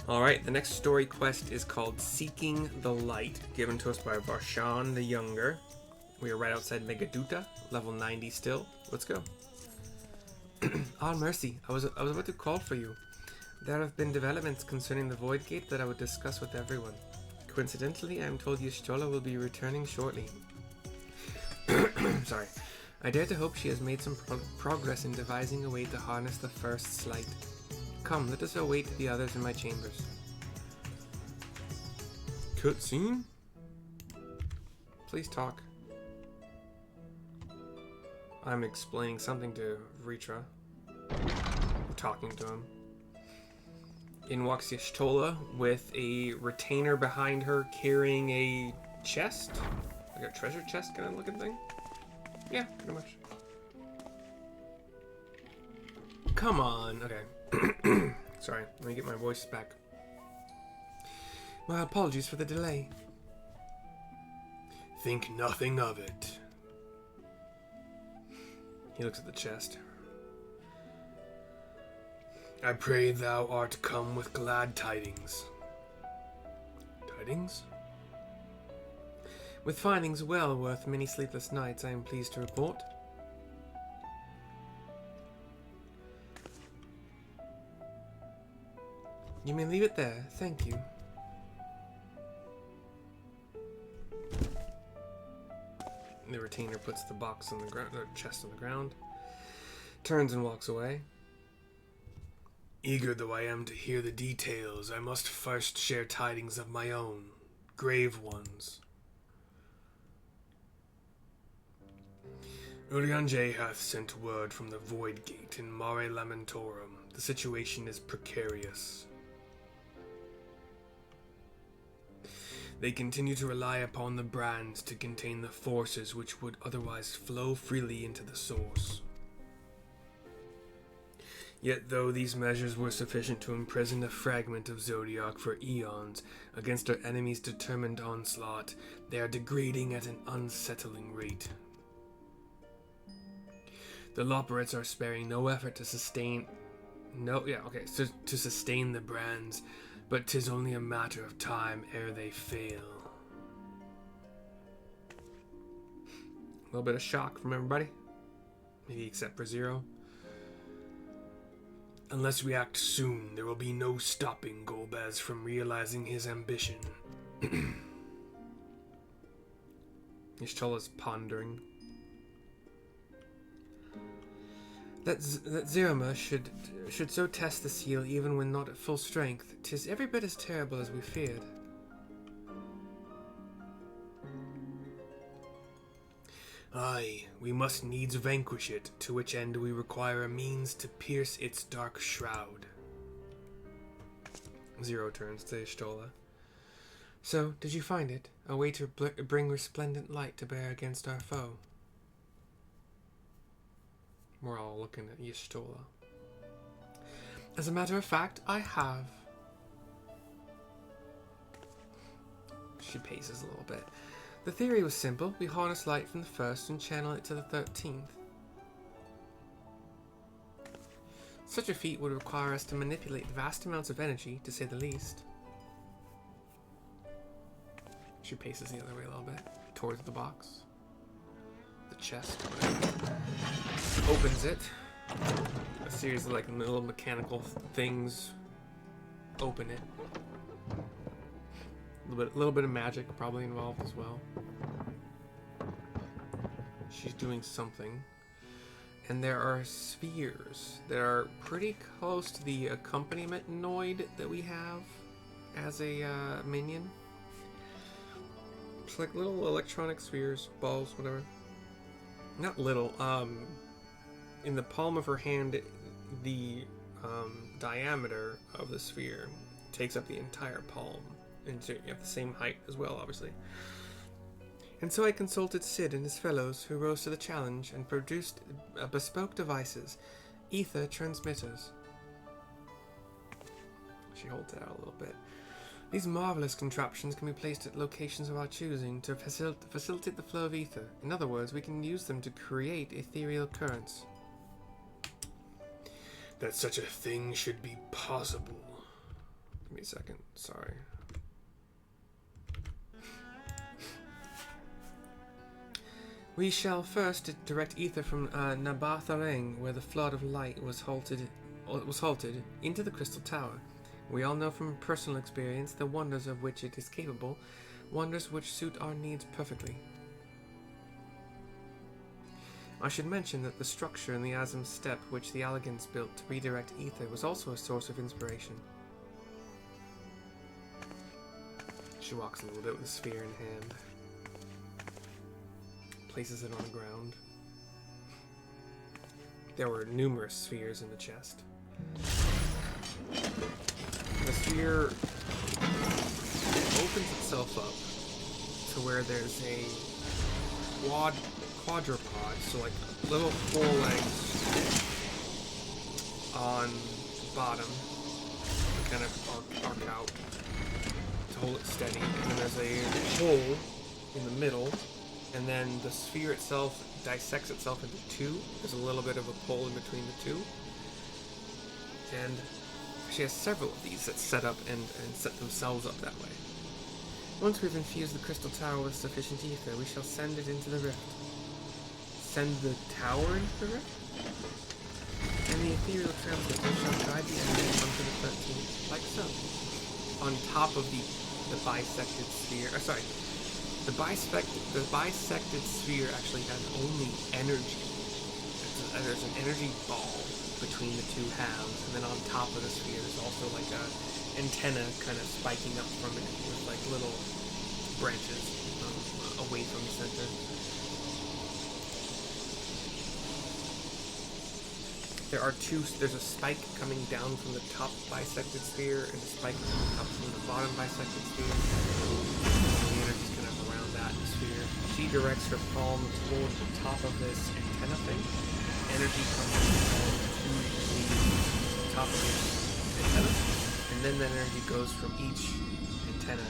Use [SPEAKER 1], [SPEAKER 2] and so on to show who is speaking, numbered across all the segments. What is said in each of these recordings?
[SPEAKER 1] Alright, the next story quest is called Seeking the Light, given to us by Varshan the Younger. We are right outside Megaduta, level 90 still. Let's go. Ah, mercy. I was about to call for you. There have been developments concerning the Void Gate that I would discuss with everyone. Coincidentally, I am told Y'shtola will be returning shortly. Sorry. I dare to hope she has made some progress in devising a way to harness the First's light. Come, let us await the others in my chambers. Cutscene? Please talk. I'm explaining something to Ritra. Talking to him. In walks Y'shtola with a retainer behind her carrying a chest? Like a treasure chest kind of looking thing? Yeah, pretty much. Come on. Okay. Sorry, let me get my voice back. My apologies for the delay. Think nothing of it. He looks at the chest. I pray thou art come with glad tidings. Tidings? With findings well worth many sleepless nights, I am pleased to report. You may leave it there, thank you. The retainer puts the box on the ground, or chest on the ground, turns and walks away. Eager though I am to hear the details, I must first share tidings of my own, grave ones. Urianger hath sent word from the Void Gate in Mare Lamentorum. The situation is precarious. They continue to rely upon the brands to contain the forces which would otherwise flow freely into the source. Yet though these measures were sufficient to imprison a fragment of Zodiac for eons against our enemy's determined onslaught, they are degrading at an unsettling rate. The Loporets are sparing no effort to sustain the brands, but 'tis only a matter of time ere they fail. A little bit of shock from everybody, maybe except for Zero. Unless we act soon, there will be no stopping Golbez from realizing his ambition. Y'shtola's pondering. That Zerima should so test the seal even when not at full strength. 'Tis every bit as terrible as we feared. Aye, we must needs vanquish it, to which end we require a means to pierce its dark shroud. Zero turns to Y'shtola. So, did you find it? A way to bring resplendent light to bear against our foe? We're all looking at Y'shtola. As a matter of fact, I have. She paces a little bit. The theory was simple. We harness light from the first and channel it to the 13th. Such a feat would require us to manipulate vast amounts of energy, to say the least. She paces the other way a little bit, towards the box. The chest, opens it. A series of like little mechanical things open it. A little bit of magic probably involved as well. She's doing something. And there are spheres that are pretty close to the accompaniment noid that we have as a minion. It's like little electronic spheres, balls, whatever. Not little. In the palm of her hand, the diameter of the sphere takes up the entire palm. And so you have the same height as well, obviously. And so I consulted Sid and his fellows, who rose to the challenge and produced bespoke devices, ether transmitters. She holds it out a little bit. These marvelous contraptions can be placed at locations of our choosing to facilitate the flow of ether. In other words, we can use them to create ethereal currents. That such a thing should be possible. Give me a second. Sorry. We shall first direct ether from Nabatharang, where the flood of light was halted into the Crystal Tower. We all know from personal experience the wonders of which it is capable, wonders which suit our needs perfectly. I should mention that the structure in the Azim Steppe which the Allegans built to redirect ether was also a source of inspiration. She walks a little bit with the sphere in hand. Places it on the ground. There were numerous spheres in the chest. The sphere opens itself up to where there's a quadrupod, so like little forelegs on bottom, kind of arc out to hold it steady, and then there's a hole in the middle, and then the sphere itself dissects itself into two. There's a little bit of a pull in between the two, and she has several of these that set up and set themselves up that way. Once we've infused the crystal tower with sufficient ether, we shall send it into the rift. Send the tower into the rift? And the ethereal transmitter shall guide the enemy onto the 13th, like so. On top of the bisected sphere. The bisected sphere actually has only energy. There's an energy ball between the two halves, and then on top of the sphere there's also like a antenna kind of spiking up from it with like little branches away from the center. There's a spike coming down from the top bisected sphere and a spike coming up from the bottom bisected sphere. The energy's kind of around that sphere. She directs her palm toward the top of this antenna thing. Energy comes from the palm to the top of this antenna, and then the energy goes from each antenna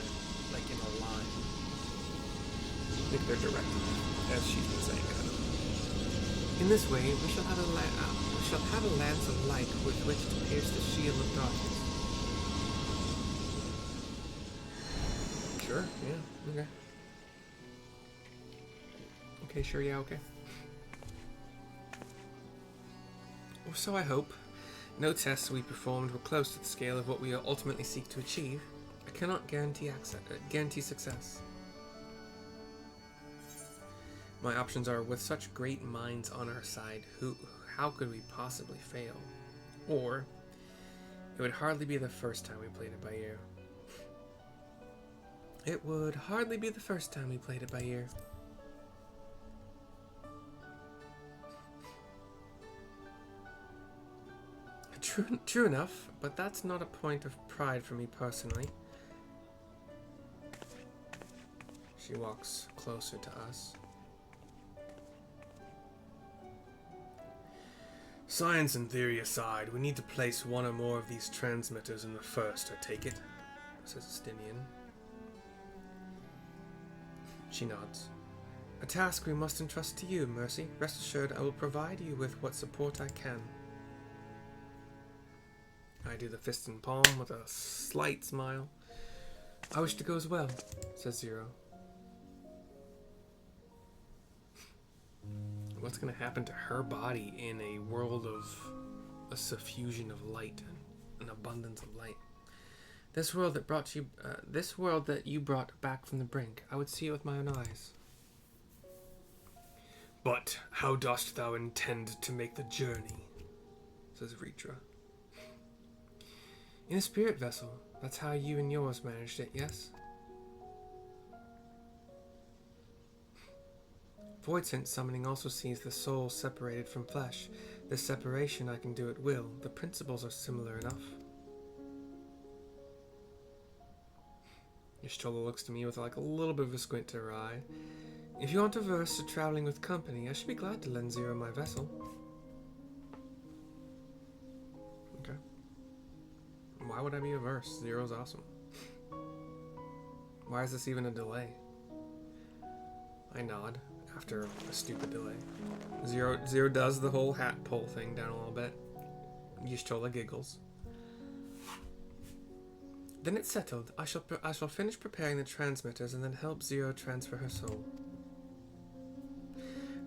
[SPEAKER 1] like in a line. I think they're directed, as she's been saying, kind of. In this way, we shall have a lance of light with which to pierce the shield of darkness. Sure, yeah, okay. Okay, sure, yeah, okay. Or so I hope. No tests we performed were close to the scale of what we ultimately seek to achieve. I cannot guarantee success. My options are, with such great minds on our side, how could we possibly fail? Or, it would hardly be the first time we played it by ear. It would hardly be the first time we played it by ear. True enough, but that's not a point of pride for me personally. She walks closer to us. Science and theory aside, we need to place one or more of these transmitters in the first, I take it, says Estinian. She nods. A task we must entrust to you, Mercy. Rest assured I will provide you with what support I can. I do the fist and palm with a slight smile. I wish it goes well, says Zero. What's going to happen to her body in a world of a suffusion of light and an abundance of light? This world that you brought back from the brink, I would see it with my own eyes. But how dost thou intend to make the journey? Says Ritra. In a spirit vessel. That's how you and yours managed it, yes? Void sense summoning also sees the soul separated from flesh. This separation I can do at will. The principles are similar enough. Y'shtola looks to me with like a little bit of a squint to her eye. If you aren't averse to traveling with company, I should be glad to lend Zero my vessel. Okay. Why would I be averse? Zero's awesome. Why is this even a delay? I nod after a stupid delay. Zero does the whole hat pull thing down a little bit. Y'shtola giggles. Then it's settled. I shall finish preparing the transmitters and then help Zero transfer her soul.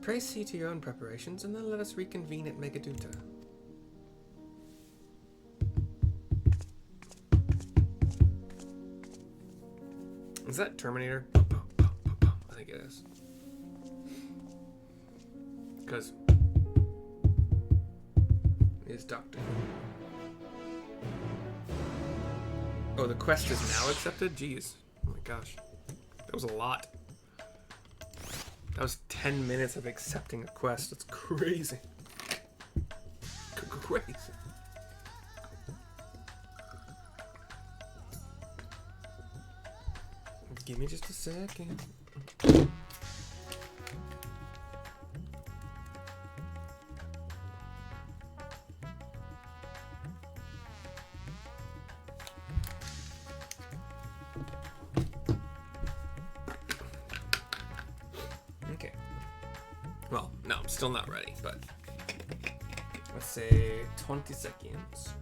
[SPEAKER 1] Pray see to your own preparations and then let us reconvene at Megaduta. Is that Terminator? I think it is. Because it's Doctor Who. Oh, the quest is now accepted? Jeez. Oh my gosh. That was a lot. That was 10 minutes of accepting a quest. That's crazy. Crazy. Give me just a second. Okay. Well, no, I'm still not ready, but let's say 20 seconds.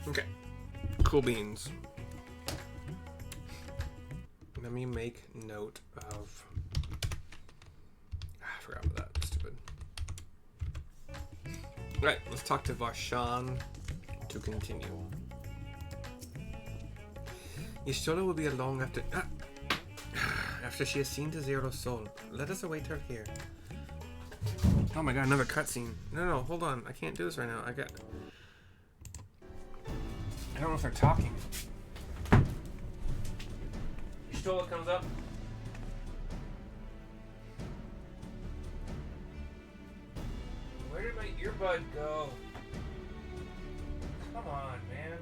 [SPEAKER 1] Okay, cool beans. Let me make note of... I forgot about that. Stupid. Right, let's talk to Varshan to continue. Yashola will be along after... after she has seen to Zero's soul. Let us await her here. Oh my god, another cutscene. No, hold on. I can't do this right now. I don't know if they're talking. Yashola comes up. Where did my earbud go? Come on, man.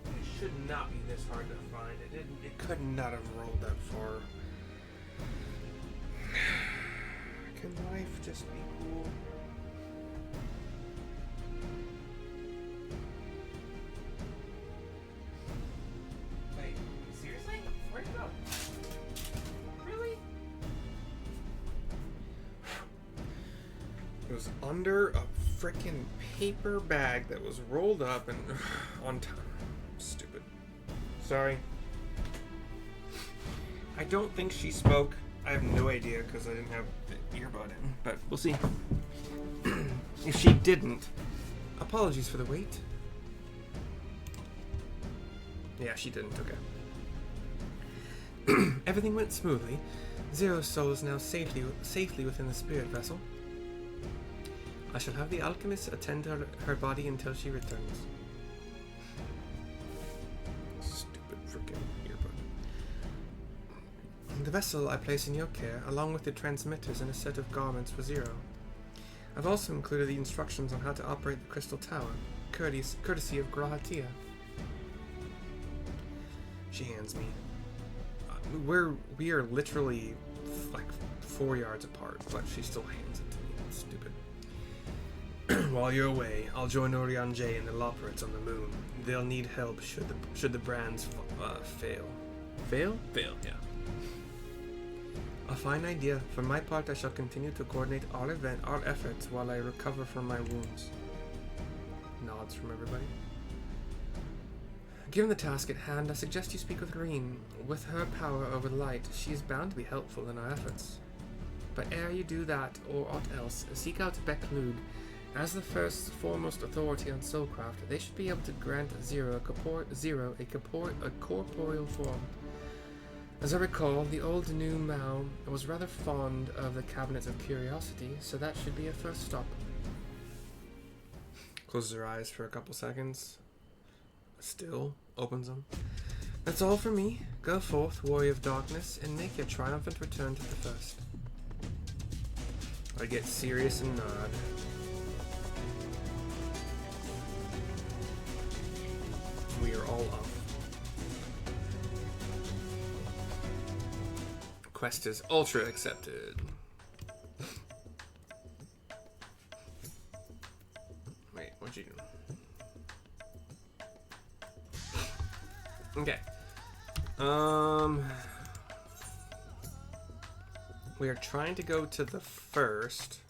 [SPEAKER 1] It should not be this hard to find. It could not have rolled that far. Can life just be cool? Wait, seriously? Where'd it go? Really? It was under a frickin' paper bag that was rolled up and on time. Stupid. Sorry. I don't think she spoke. I have no idea because I didn't have the earbud in, but we'll see. If she didn't, apologies for the wait. Yeah, she didn't. Okay. Everything went smoothly. Zero's soul is now safely within the spirit vessel. I shall have the alchemist attend to her body until she returns. Stupid freaking earbud. The vessel I place in your care, along with the transmitters and a set of garments for Zero. I've also included the instructions on how to operate the crystal tower, courtesy of Grahatia. She hands me. We are literally like 4 yards apart, but she still hands it to me. It's stupid. While you're away, I'll join Orion J and the Loporits on the moon. They'll need help should the brands fail. Fail? Fail, yeah. A fine idea. For my part, I shall continue to coordinate our efforts while I recover from my wounds. Nods from everybody. Given the task at hand, I suggest you speak with Green. With her power over light, she is bound to be helpful in our efforts. But ere you do that, or aught else, seek out Beklud. As the foremost authority on soulcraft, they should be able to grant Zero a corporeal form. As I recall, the old new Mao was rather fond of the Cabinets of Curiosity, so that should be a first stop. Closes her eyes for a couple seconds. Still opens them. That's all for me. Go forth, warrior of darkness, and make your triumphant return to the first. I get serious and nod. We are all up. Quest is ultra accepted. Wait, what'd you do? Okay. We are trying to go to the first.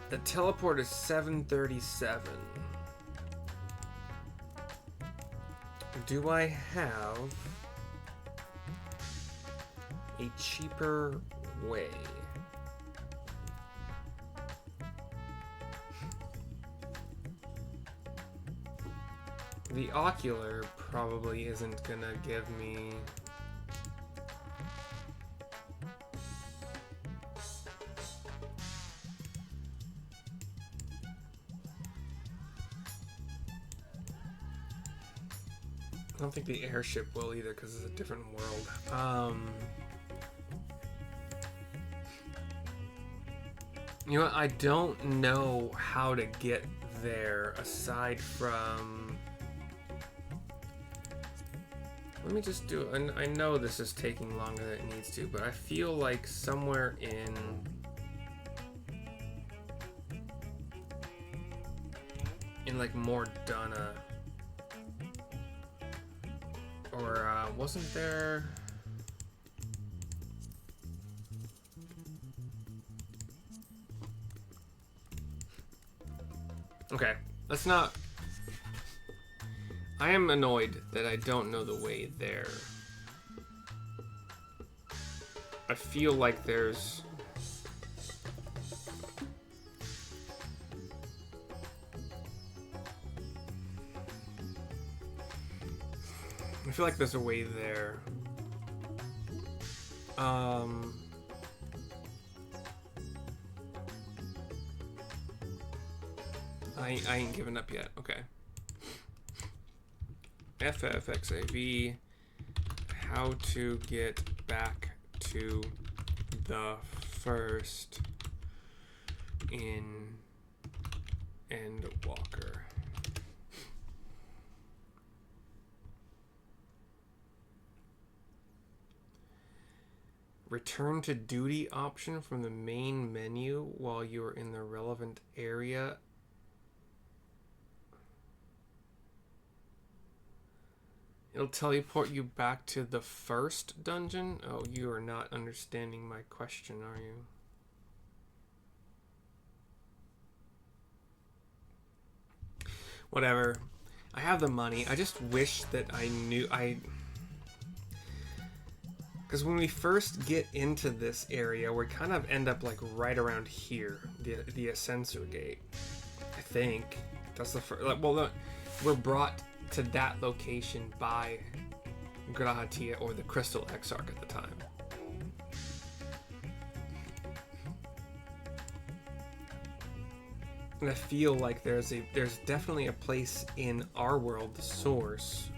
[SPEAKER 1] The teleport is 737. Do I have a cheaper way? The ocular probably isn't gonna give me... I don't think the airship will either because it's a different world. You know what? I don't know how to get there aside from... Let me just do it. I know this is taking longer than it needs to, but I feel like somewhere in like Mordana, or wasn't there? Okay, let's not. I am annoyed that I don't know the way there. I feel like there's... I feel like there's a way there. I ain't giving up yet. Okay. FFXIV, how to get back to the first in Endwalker. Return to duty option from the main menu while you are in the relevant area. It'll teleport you back to the first dungeon? Oh, you are not understanding my question, are you? Whatever. I have the money. I just wish that I knew... Because when we first get into this area, we kind of end up like right around here, the Ascensor Gate. I think. That's the first... Well, we're brought to that location by Grahatia or the Crystal Exarch at the time. And I feel like there's definitely a place in our world, the source.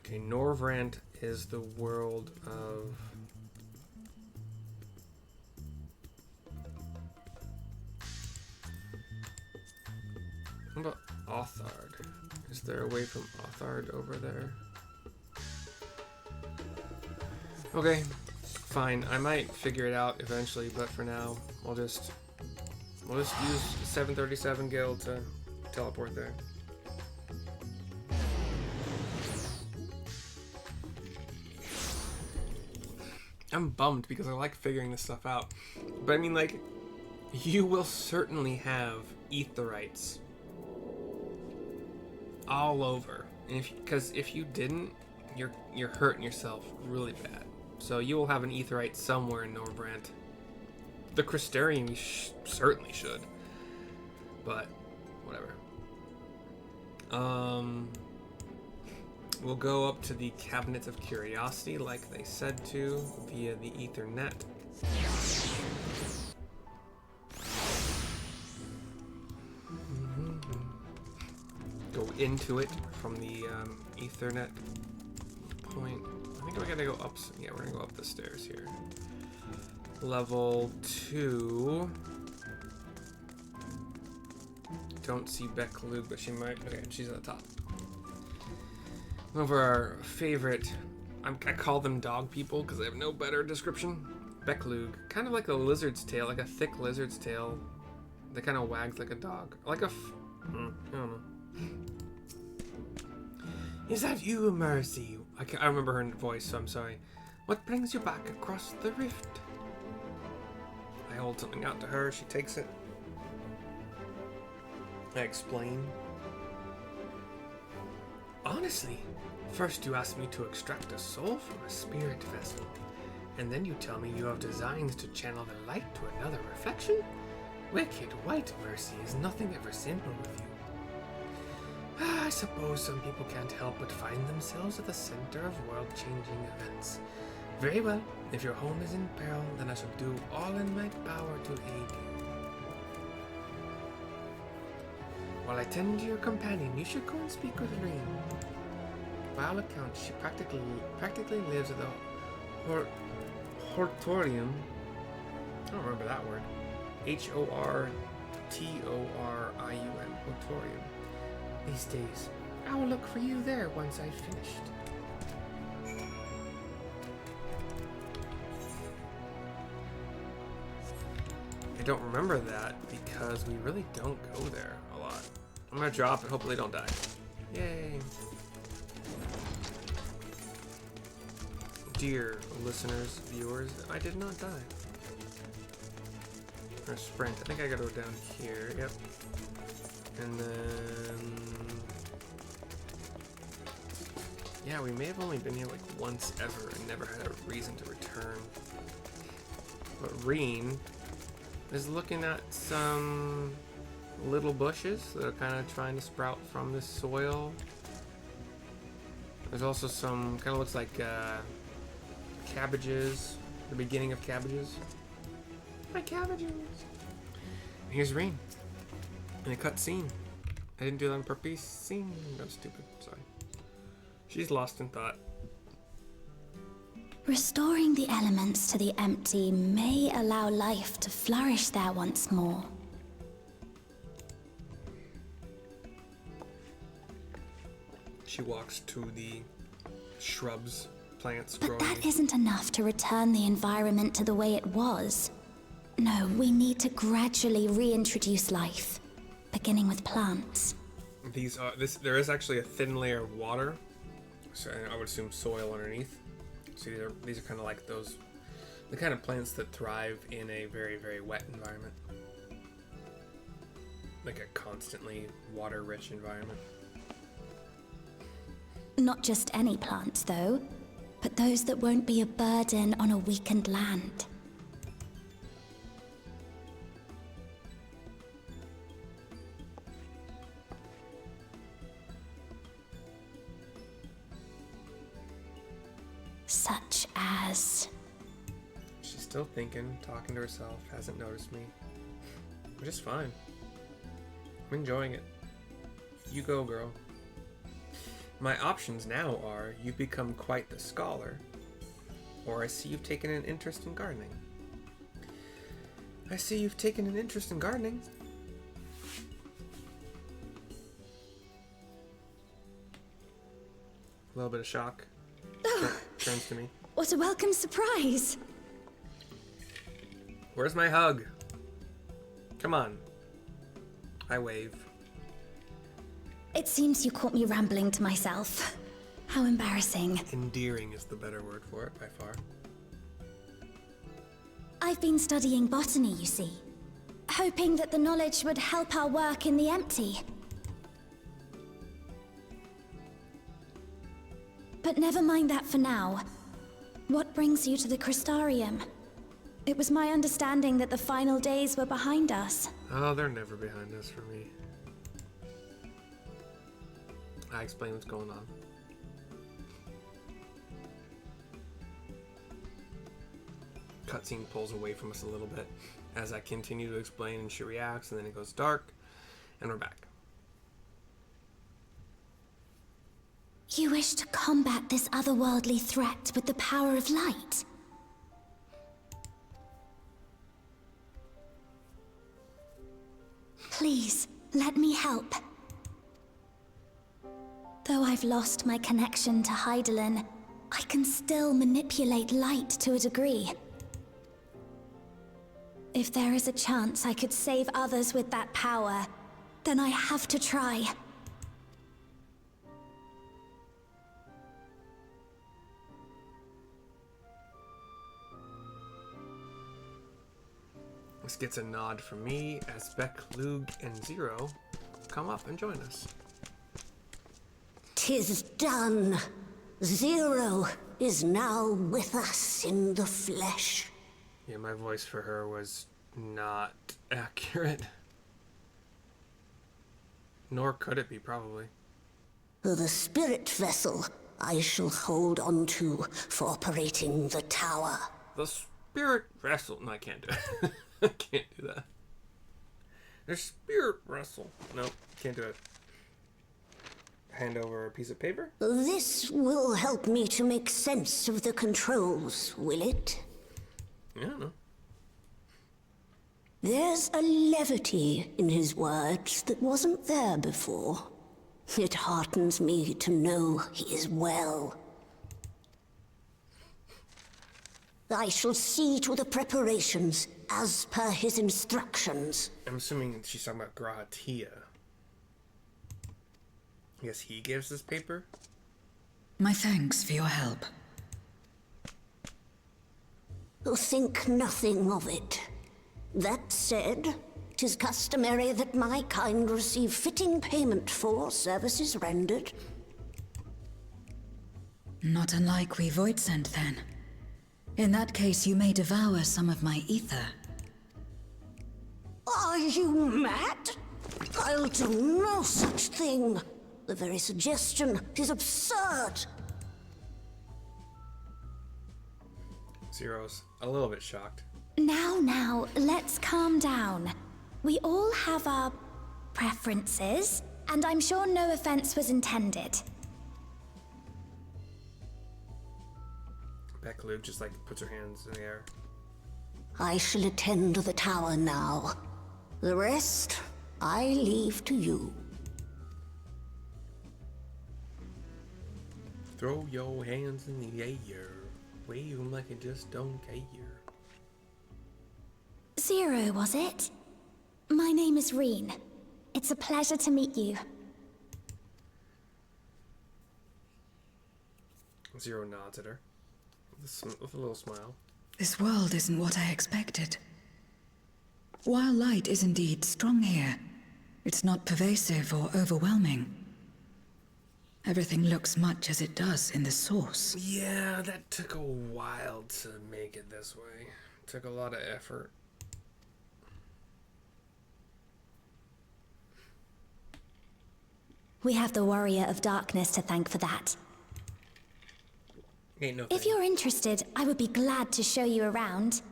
[SPEAKER 1] Okay, Norvrant is the world of... What about Othard? Is there a way from Othard over there? Okay, fine. I might figure it out eventually, but for now, we'll just use 737 Gil to teleport there. I'm bummed because I like figuring this stuff out. But I mean, like, you will certainly have aetherites all over. And because if you didn't, you're hurting yourself really bad. So you will have an aetherite somewhere in Norvrant. The Crystarium certainly should. But whatever. We'll go up to the Cabinet of Curiosity like they said to via the Ethernet. Go into it from the Ethernet point. I think we gotta go up. Yeah, we're gonna go up the stairs here. Level 2. don't see Becklug, but she might. Okay, she's at the top. One of our favorite, I call them dog people because they have no better description. Becklug, kind of like a lizard's tail, like a thick lizard's tail. That kind of wags like a dog, like a. I don't know. Is that you, Mercy? I remember her voice, so I'm sorry. What brings you back across the rift? I hold something out to her. She takes it. I explain. Honestly, first you ask me to extract a soul from a spirit vessel, and then you tell me you have designs to channel the light to another reflection? Wicked white Mercy is nothing ever simple with you. I suppose some people can't help but find themselves at the center of world-changing events. Very well, if your home is in peril, then I shall do all in my power to aid you. While I tend to your companion, you should go and speak with Rain. By all accounts, she practically lives at the Hortorium. I don't remember that word. Hortorium. Hortorium. These days, I will look for you there once I've finished. I don't remember that because we really don't go there a lot. I'm gonna drop and hopefully don't die. Yay! Dear listeners, viewers, I did not die. Or sprint. I think I gotta go down here. Yep. And then... yeah, we may have only been here like once ever and never had a reason to return. But Reen is looking at some little bushes that are kind of trying to sprout from this soil. There's also some, kind of looks like cabbages, the beginning of cabbages. My cabbages! And here's Reen in a cut scene. I didn't do that on purpose. Scene. That was stupid. Sorry. She's lost in thought.
[SPEAKER 2] Restoring the elements to the empty may allow life to flourish there once more.
[SPEAKER 1] She walks to the shrubs, plants
[SPEAKER 2] But
[SPEAKER 1] growing.
[SPEAKER 2] that isn't enough to return the environment to the way it was. No, we need to gradually reintroduce life, beginning with plants.
[SPEAKER 1] These are there is actually a thin layer of water, so I would assume soil underneath. So these are kind of like the kind of plants that thrive in a very, very wet environment, like a constantly water-rich environment.
[SPEAKER 2] Not just any plants, though, but those that won't be a burden on a weakened land. Such as...
[SPEAKER 1] She's still thinking, talking to herself, hasn't noticed me. Which is fine. I'm enjoying it. You go, girl. My options now are, you've become quite the scholar, or I see you've taken an interest in gardening. I see you've taken an interest in gardening. A little bit of shock. Turns to me.
[SPEAKER 2] What a welcome surprise!
[SPEAKER 1] Where's my hug? Come on. I wave.
[SPEAKER 2] It seems you caught me rambling to myself. How embarrassing.
[SPEAKER 1] Endearing is the better word for it, by far.
[SPEAKER 2] I've been studying botany, you see. Hoping that the knowledge would help our work in the empty. But never mind that for now. What brings you to the Crystarium? It was my understanding that the final days were behind us.
[SPEAKER 1] Oh, they're never behind us for me. I explain what's going on. Cutscene pulls away from us a little bit as I continue to explain, and she reacts, and then it goes dark, and we're back.
[SPEAKER 2] You wish to combat this otherworldly threat with the power of light? Please, Let me help. Though I've lost my connection to Hydaelyn, I can still manipulate light to a degree. If there is a chance I could save others with that power, then I have to try.
[SPEAKER 1] This gets a nod from me as Beck, Lug, and Zero come up and join us.
[SPEAKER 3] 'Tis done. Zero is now with us in the flesh.
[SPEAKER 1] Yeah, my voice for her was not accurate. Nor could it be, probably.
[SPEAKER 3] The spirit vessel I shall hold on to for operating the tower.
[SPEAKER 1] The spirit vessel. No, I can't do it. I can't do that. The spirit vessel. No, can't do it. Hand over a piece of paper.
[SPEAKER 3] This will help me to make sense of the controls, will it?
[SPEAKER 1] Yeah, no.
[SPEAKER 3] There's a levity in his words that wasn't there before. It heartens me to know he is well. I shall see to the preparations as per his instructions.
[SPEAKER 1] I'm assuming she's talking about Grahatia. I guess he gives this paper?
[SPEAKER 4] My thanks for your help.
[SPEAKER 3] Think nothing of it. That said, 'tis customary that my kind receive fitting payment for services rendered.
[SPEAKER 4] Not unlike we Void sent, then. In that case, you may devour some of my ether.
[SPEAKER 3] Are you mad? I'll do no such thing. The very suggestion is absurd.
[SPEAKER 1] Zero's a little bit shocked.
[SPEAKER 2] Now, let's calm down. We all have our preferences, and I'm sure no offense was intended.
[SPEAKER 1] Beck Lug just like puts her hands in the air.
[SPEAKER 3] I shall attend to the tower now. The rest, I leave to you.
[SPEAKER 1] Throw your hands in the air. Wave them like you just don't care.
[SPEAKER 2] Zero, was it? My name is Reen. It's a pleasure to meet you.
[SPEAKER 1] Zero nods at her with a little smile.
[SPEAKER 4] This world isn't what I expected. While light is indeed strong here, it's not pervasive or overwhelming. Everything looks much as it does in the source.
[SPEAKER 1] Yeah, that took a while to make it this way. Took a lot of effort.
[SPEAKER 2] We have the Warrior of Darkness to thank for that.
[SPEAKER 1] Ain't no
[SPEAKER 2] If
[SPEAKER 1] thing.
[SPEAKER 2] you're interested, I would be glad to show you around.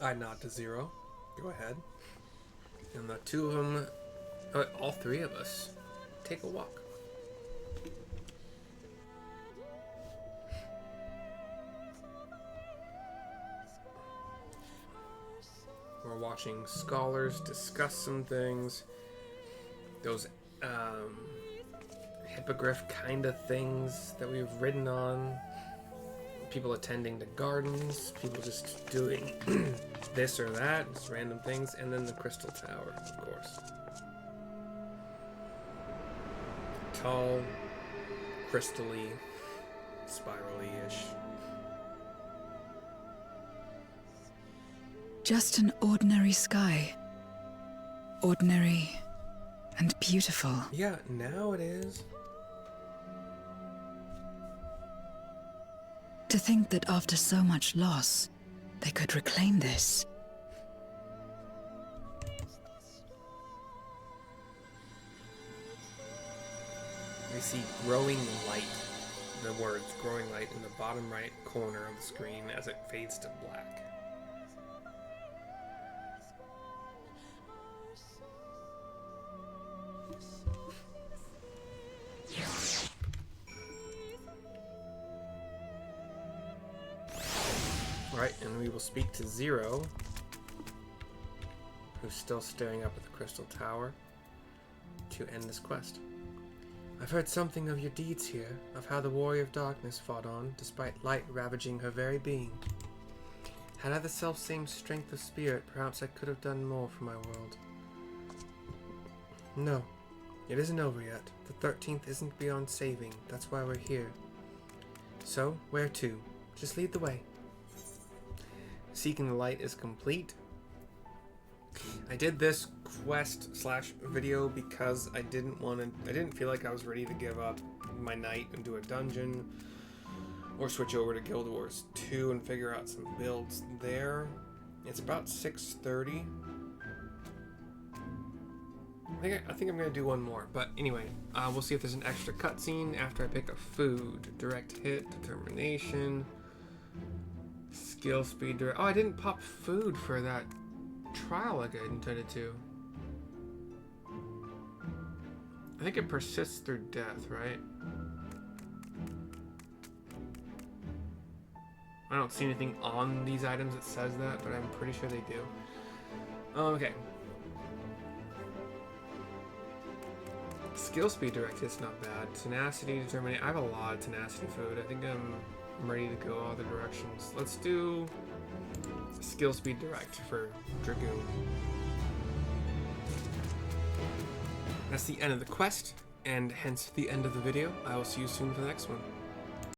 [SPEAKER 1] I nod to Zero. Go ahead. And the two of them, all three of us, take a walk. We're watching scholars discuss some things. Those hippogriff kind of things that we've ridden on. People attending to gardens. People just doing this or that, just random things. And then the crystal tower, of course. Tall, crystally, spirally-ish.
[SPEAKER 4] Just an ordinary sky. Ordinary and beautiful.
[SPEAKER 1] Yeah, now it is.
[SPEAKER 4] To think that after so much loss, they could reclaim this.
[SPEAKER 1] We see growing light, the words growing light in the bottom right corner of the screen as it fades to black. Right, and we will speak to Zero who's still staring up at the crystal tower, to end this quest. I've heard something of your deeds here, of how the warrior of darkness fought on, despite light ravaging her very being. Had I the self-same strength of spirit, perhaps I could have done more for my world. No, it isn't over yet. The 13th isn't beyond saving. That's why we're here. So, where to? Just lead the way. Seeking the light is complete. I did this quest slash video because I didn't feel like I was ready to give up my night and do a dungeon or switch over to Guild Wars 2 and figure out some builds there. It's about 6:30. I think I'm gonna do one more, but anyway, we'll see if there's an extra cutscene after I pick a food. Direct hit, determination, skill speed. Oh, I didn't pop food for that trial like I intended to. I think it persists through death, right? I don't see anything on these items that says that, but I'm pretty sure they do. Okay. Skill speed direct hit's not bad. Tenacity, determination. I have a lot of tenacity food. I think I'm ready to go all the directions. Let's do skill speed direct for Dragoon. That's the end of the quest, and hence the end of the video. I will see you soon for the next one.